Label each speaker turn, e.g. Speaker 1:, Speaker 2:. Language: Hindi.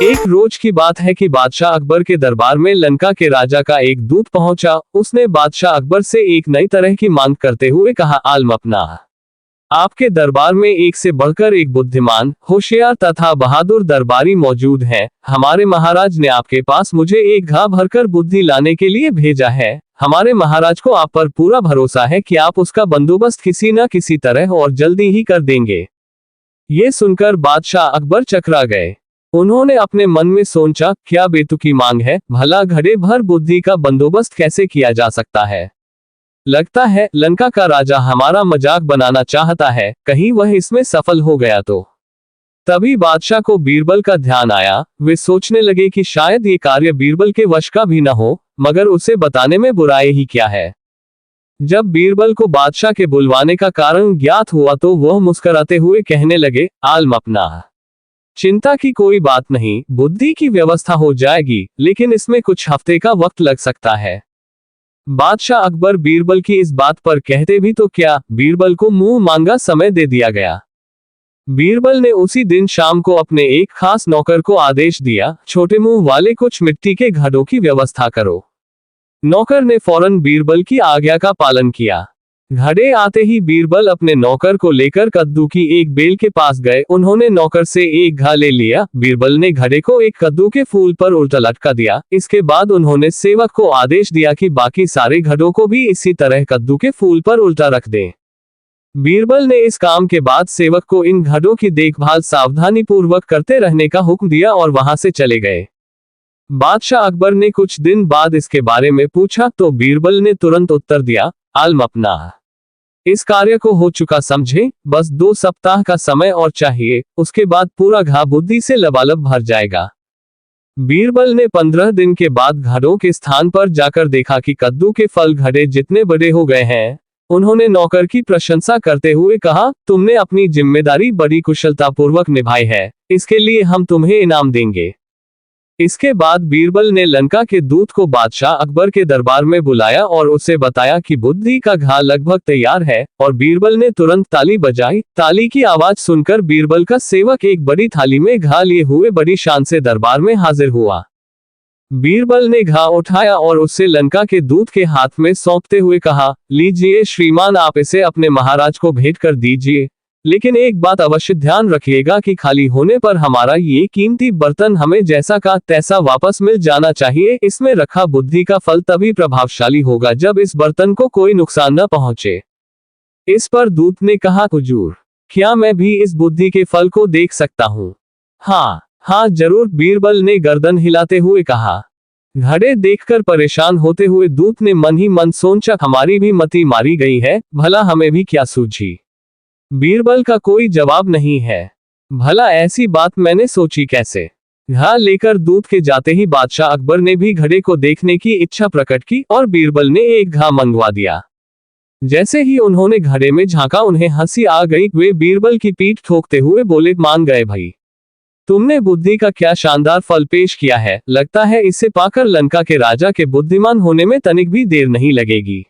Speaker 1: एक रोज की बात है कि बादशाह अकबर के दरबार में लंका के राजा का एक दूत पहुंचा। उसने बादशाह अकबर से एक नई तरह की मांग करते हुए कहा, आलम अपना, आपके दरबार में एक से बढ़कर एक बुद्धिमान, होशियार तथा बहादुर दरबारी मौजूद हैं। हमारे महाराज ने आपके पास मुझे एक घा भरकर बुद्धि लाने के लिए भेजा है। हमारे महाराज को आप पर पूरा भरोसा है कि आप उसका बंदोबस्त किसी न किसी तरह और जल्दी ही कर देंगे। ये सुनकर बादशाह अकबर चकरा गए। उन्होंने अपने मन में सोचा, क्या बेतुकी मांग है, भला घड़े भर बुद्धि का बंदोबस्त कैसे किया जा सकता है। लगता है लंका का राजा हमारा मजाक बनाना चाहता है, कहीं वह इसमें सफल हो गया तो। तभी बादशाह को बीरबल का ध्यान आया। वे सोचने लगे कि शायद ये कार्य बीरबल के वश का भी न हो, मगर उसे बताने में बुराई ही क्या है। जब बीरबल को बादशाह के बुलवाने का कारण ज्ञात हुआ तो वह मुस्कुराते हुए कहने लगे, आलम अपना, चिंता की कोई बात नहीं, बुद्धि की व्यवस्था हो जाएगी, लेकिन इसमें कुछ हफ्ते का वक्त लग सकता है। बादशाह अकबर बीरबल की इस बात पर कहते भी तो क्या, बीरबल को मुंह मांगा समय दे दिया गया। बीरबल ने उसी दिन शाम को अपने एक खास नौकर को आदेश दिया, छोटे मुंह वाले कुछ मिट्टी के घड़ों की व्यवस्था करो। नौकर ने फौरन बीरबल की आज्ञा का पालन किया। घड़े आते ही बीरबल अपने नौकर को लेकर कद्दू की एक बेल के पास गए। उन्होंने नौकर से एक घा ले लिया। बीरबल ने घड़े को एक कद्दू के फूल पर उल्टा लटका दिया। इसके बाद उन्होंने सेवक को आदेश दिया कि बाकी सारे घड़ों को भी इसी तरह कद्दू के फूल पर उल्टा रख दें। बीरबल ने इस काम के बाद सेवक को इन घड़ों की देखभाल सावधानी पूर्वक करते रहने का हुक्म दिया और वहां से चले गए। बादशाह अकबर ने कुछ दिन बाद इसके बारे में पूछा तो बीरबल ने तुरंत उत्तर दिया, आलम अपना, इस कार्य को हो चुका समझे, बस 2 सप्ताह का समय और चाहिए, उसके बाद पूरा घा बुद्धि से लबालब भर जाएगा। बीरबल ने 15 दिन के बाद घड़ों के स्थान पर जाकर देखा कि कद्दू के फल घड़े जितने बड़े हो गए हैं। उन्होंने नौकर की प्रशंसा करते हुए कहा, तुमने अपनी जिम्मेदारी बड़ी कुशलतापूर्वक निभाई है, इसके लिए हम तुम्हें इनाम देंगे। इसके बाद बीरबल ने लंका के दूत को बादशाह अकबर के दरबार में बुलाया और उसे बताया कि बुद्धि का घा लगभग तैयार है, और बीरबल ने तुरंत ताली बजाई। ताली की आवाज सुनकर बीरबल का सेवक एक बड़ी थाली में घा लिए हुए बड़ी शान से दरबार में हाजिर हुआ। बीरबल ने घा उठाया और उससे लंका के दूत के हाथ में सौंपते हुए कहा, लीजिए श्रीमान, आप इसे अपने महाराज को भेंट कर दीजिए, लेकिन एक बात अवश्य ध्यान रखिएगा कि खाली होने पर हमारा ये कीमती बर्तन हमें जैसा का तैसा वापस मिल जाना चाहिए। इसमें रखा बुद्धि का फल तभी प्रभावशाली होगा जब इस बर्तन को कोई नुकसान न पहुंचे। इस पर दूत ने कहा, हुजूर, क्या मैं भी इस बुद्धि के फल को देख सकता हूँ? हाँ जरूर, बीरबल ने गर्दन हिलाते हुए कहा। घड़े देखकर परेशान होते हुए दूत ने मन ही मन सोचा, हमारी भी मति मारी गई है, भला हमें भी क्या सूझी। बीरबल का कोई जवाब नहीं है। भला ऐसी बात मैंने सोची कैसे। घा लेकर दूत के जाते ही बादशाह अकबर ने भी घड़े को देखने की इच्छा प्रकट की और बीरबल ने एक घा मंगवा दिया। जैसे ही उन्होंने घड़े में झांका उन्हें हंसी आ गई। वे बीरबल की पीठ ठोकते हुए बोले, मान गए भाई, तुमने बुद्धि का क्या शानदार फल पेश किया है। लगता है इसे पाकर लंका के राजा के बुद्धिमान होने में तनिक भी देर नहीं लगेगी।